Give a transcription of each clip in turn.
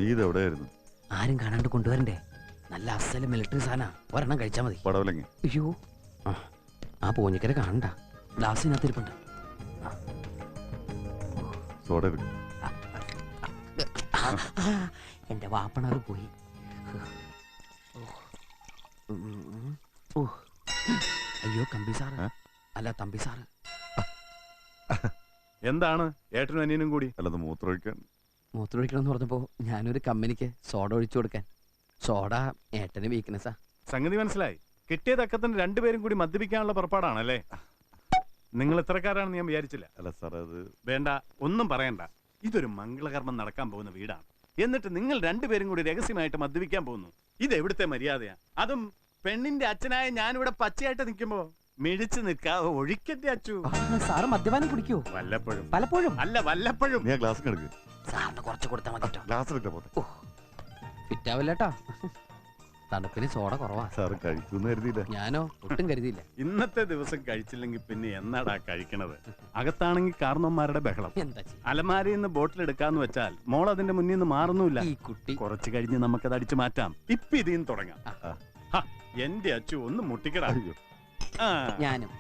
നീ ഇത് എവിടെയായിരുന്നു? ആരും കാണാണ്ട് കൊണ്ടുവരണ്ടേ? നല്ല അസല് മിലിറ്ററി സാധന, ഒരെണ്ണം കഴിച്ചാ മതി. പടവലങ്ങി. അയ്യോ, ആ പൂഞ്ഞിക്കര കാണണ്ട, ഗ്ലാസിനകത്തിരിപ്പുണ്ട്. സോഡ എടുക്ക്. എന്റെ വാപ്പണാറ് പോയി. അയ്യോ കമ്പി സാറ്, അല്ല തമ്പി സാറ്. എന്താണ് ഏട്ടനും അനിയനും കൂടി? അല്ലത് മൂത്രമൊഴിക്കാൻ. മൂത്രമൊഴിക്കണമെന്ന് പറഞ്ഞപ്പോ ഞാനൊരു കമ്പനിക്ക് സോഡ ഒഴിച്ചു കൊടുക്കാൻ. സോഡ ഏട്ടന് വീക്ക്നെസ്സാ. സംഗതി മനസ്സിലായി. കിട്ടിയ തക്കത്തിന് രണ്ടുപേരും കൂടി മദ്യപിക്കാനുള്ള പുറപ്പാടാണല്ലേ? നിങ്ങൾ ഇത്രക്കാരാണെന്ന് ഞാൻ വിചാരിച്ചില്ല. അല്ല സാർ, അത് വേണ്ട, ഒന്നും പറയണ്ട. ഇതൊരു മംഗളകർമ്മം നടക്കാൻ പോകുന്ന വീടാണ്. എന്നിട്ട് നിങ്ങൾ രണ്ടുപേരും കൂടി രഹസ്യമായിട്ട് മദ്യപിക്കാൻ പോകുന്നു. ഇത് എവിടുത്തെ മര്യാദയാ? അതും പെണ്ണിന്റെ അച്ഛനായ ഞാനിവിടെ പച്ചയായിട്ട് നിൽക്കുമ്പോ മിഴിച്ചു നിൽക്കാതെ ഒഴിക്കട്ടെ അച്ചു. സാറ് മദ്യപാനം കുടിക്കോ? വല്ലപ്പോഴും. പലപ്പോഴും അല്ല, വല്ലപ്പോഴും. നീ ആ ഗ്ലാസ് എടുക്ക്. സാറിന് കുറച്ച് കൊടുത്താൽ മതി. ഗ്ലാസ് എടുക്കാൻ പോട്ടെ. ഫിറ്റാവില്ലേട്ടാ, തണുപ്പിന് സോഡ കുറവാ. സാറ് കഴിക്കുന്നു കരുതിയില്ല. ഞാനോ ഒട്ടും കരുതിയില്ല. ഇന്നത്തെ ദിവസം കഴിച്ചില്ലെങ്കിൽ പിന്നെ എന്നാടാ കഴിക്കണത്? അകത്താണെങ്കിൽ കാരണവന്മാരുടെ ബഹളം. എന്താ അലമാരയിൽ നിന്ന് ബോട്ടിൽ എടുക്കാന്ന് വെച്ചാൽ മോൾ അതിന്റെ മുന്നിൽ നിന്ന് മാറുന്നില്ല. ഈ കുട്ടി കുറച്ച് കഴിഞ്ഞ് നമുക്കത് അടിച്ചു മാറ്റാം. ഇപ്പൊ ഇതിന്ന് തുടങ്ങാം. എന്റെ അച്ചു ഒന്ന് മുട്ടിക്കടാ. ഞാനും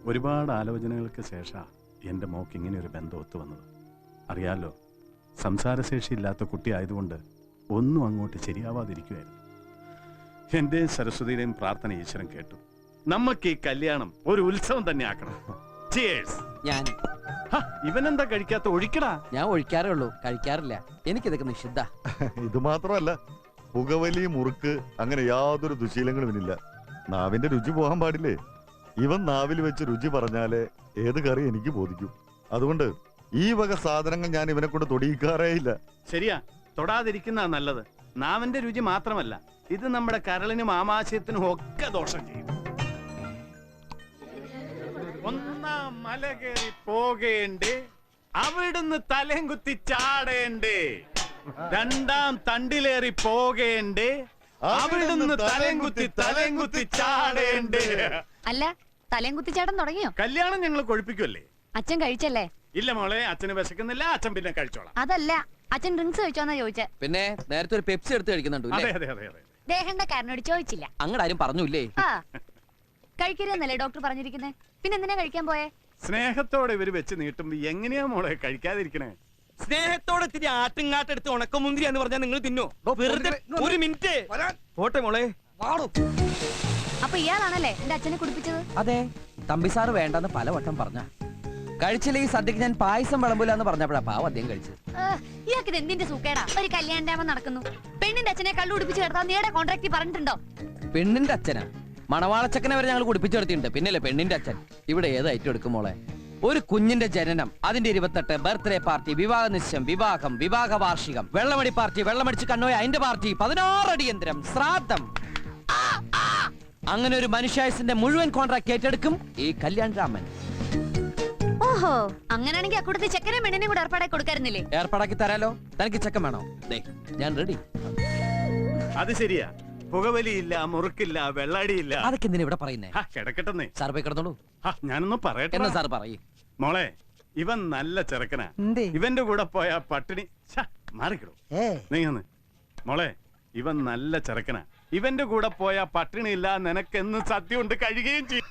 ഒരുപാട് ആലോചനകൾക്ക് ശേഷം എന്റെ മോക്ക് ഇങ്ങനെ ഒരു ബന്ധം ഒത്തു വന്നത്. അറിയാലോ, സംസാരശേഷി ഇല്ലാത്ത കുട്ടി ആയതുകൊണ്ട് ഒന്നും അങ്ങോട്ട് ശരിയാവാതിരിക്കുമായിരുന്നു. എന്റെയും സരസ്വതിയുടെയും പ്രാർത്ഥന ഈശ്വരൻ കേട്ടു. നമുക്ക് ഈ കല്യാണം ഒരു ഉത്സവം തന്നെ ആക്കണം. ഞാൻ ഇവനെന്താ കഴിക്കാത്ത? ഒഴിക്കടാ. ഞാൻ ഒഴിക്കാറേ ഉള്ളൂ, കഴിക്കാറില്ല. എനിക്കിതൊക്കെ നിഷിദ്ധ. ഇത് മാത്രമല്ല, പുകവലി, മുറുക്ക്, അങ്ങനെ യാതൊരു ദുശീലങ്ങളും ഇനില്ല. നാവിന്റെ രുചി പോകാൻ പാടില്ലേ? ഇവൻ നാവിൽ വെച്ച് രുചി പറഞ്ഞാലേ ഏത് കറി എനിക്ക് ബോധിക്കും. അതുകൊണ്ട് ഈ വക സാധനങ്ങൾ ഞാൻ ഇവനെ കൊണ്ട് തൊടിയിക്കാറേ ഇല്ല. ശരിയാ, തൊടാതിരിക്കുന്ന നല്ലത്. നാവിന്റെ രുചി മാത്രമല്ല, ഇത് നമ്മുടെ കരളിനും ആമാശയത്തിനും ഒക്കെ ദോഷം ചെയ്യും. ഒന്നാം മല കയറി പോകേണ്ടേ, അവിടുന്ന് തലയും കുത്തി ചാടേണ്ടേ. രണ്ടാം തണ്ടിലേറി പോകേണ്ടേ, അവിടുന്ന് തലയും കുത്തി ചാടേണ്ടേ. അല്ല, തലയും കുത്തിച്ചാട്ടം തുടങ്ങിയോ? കല്യാണം ഞങ്ങൾ കൊഴിപ്പിക്കുമല്ലേ? അച്ഛൻ കഴിച്ചല്ലേ? ഇല്ല മോളെ, അച്ഛന് വിശക്കുന്നില്ല. അച്ഛൻ പിന്നെ കഴിച്ചോളാം. അതല്ല, അച്ഛൻ ഡ്രിങ്ക്സ് കഴിച്ചോന്നാ ചോദിച്ചേ. പിന്നെ നേരത്തെ ഒരു പെപ്സി എടുത്ത് കഴിക്കുന്നുണ്ട്. അതെ അതെ അതെ അതെ. ദേഹണ്ടക്കാരനോട് ചോദിച്ചില്ല. അങ്ങോട്ട് ആരും പറഞ്ഞില്ലേ? കഴിക്കരുതെന്നല്ലേ ഡോക്ടർ പറഞ്ഞിരിക്കുന്നേ? പിന്നെ എന്തിനാ കഴിക്കാൻ പോയേ? സ്നേഹത്തോടെ ഇവര് വെച്ച് നീട്ടുമ്പോ എങ്ങനെയാ മോളെ കഴിക്കാതിരിക്കണേ? സ്നേഹത്തോടെ തിരി ആട്ടുംകാട്ടെടുത്ത് ഉണക്കമുന്തിരി എന്ന് പറഞ്ഞാൽ നിങ്ങൾ തിന്നോ? വെറുതെ ഒരു മിനിറ്റ് പോട്ടെ മോളെ. അപ്പൊ ഇയാളാണല്ലേ എന്റെ അച്ഛനെ കുടിപ്പിച്ചത്? അതെ, തമ്പി സാറ് വേണ്ടെന്ന് പലവട്ടം പറഞ്ഞ. കഴിച്ചില്ല ഈ സദ്യക്ക് ഞാൻ പായസം വിളമ്പൂലെന്ന് പറഞ്ഞപ്പോഴാ പാവം അദ്ദേഹം കഴിച്ചത്. ഇയാൾക്ക് ഇത് എന്തിന്റെ സൂക്കേടാ? ഒരു കല്യാണം നടക്കുന്നു, പെണ്ണിന്റെ അച്ഛനെ കള്ളു കുടിപ്പിച്ച് കിടത്താൻ നീയുടെ കോൺട്രാക്ട് പറഞ്ഞിട്ടുണ്ടോ? പെണ്ണിന്റെ അച്ഛനാ? മണവാളച്ചക്കനെ വരെ ഞങ്ങൾ കുടിപ്പിച്ചു കിടത്തിയിട്ടുണ്ട്, പിന്നല്ലേ പെണ്ണിന്റെ അച്ഛൻ. ഇവിടെ ഏത് ഐറ്റം എടുക്കും മോളെ? ഒരു കുഞ്ഞിന്റെ ജനനം, അതിന്റെ 28, ബർത്ത്ഡേ പാർട്ടി, വിവാഹ നിശ്ചയം, വിവാഹം, വിവാഹ വാർഷികം, വെള്ളമടി പാർട്ടി, വെള്ളമടിച്ച് കണ്ണോയ അതിന്റെ പാർട്ടി, 16 അടിയന്തരം, ശ്രാദ്ധം. അങ്ങനെ ഒരു മനുഷ്യായുസിന്റെ മുഴുവൻ കോൺട്രാക്ട് ഏറ്റെടുക്കും ഈ കല്യാൺ രാമൻ. ഓഹോ, അങ്ങനെയാണെങ്കിൽ അക്കൂടത്തെ ചെക്കനെ പെണ്ണിനെ കൂടെ ഏർപ്പാടാക്കി കൊടുക്കാറുന്നില്ലേ? ഏർപ്പാടാക്കി തരാലോ. തനിക്ക് ചെക്കൻ വേണോ? ഞാൻ റെഡി. അത് ശരിയാ, പുകവലിയില്ല, മുറുക്കില്ല, വെള്ളാടിയില്ല. അതൊക്കെ എന്തിനാ ഇവിടെ പറയുന്നേ? കിടക്കട്ടെ സാർ പോയി കിടന്നോളൂ. ഞാനൊന്നും പറയട്ടെ. എന്നാ സാർ പറയൂ. മോളെ, ഇവൻ നല്ല ചെറുക്കനാ. ഇവന്റെ കൂടെ പോയ പട്ടിണി മാറിക്കിടും. നീങ്ങന്ന് മോളെ, ഇവൻ നല്ല ചെറുക്കനാ. ഇവന്റെ കൂടെ പോയ പട്ടിണി ഇല്ല, നിനക്കെന്ന് സദ്യ കൊണ്ട് കഴിയുകയും ചെയ്യും.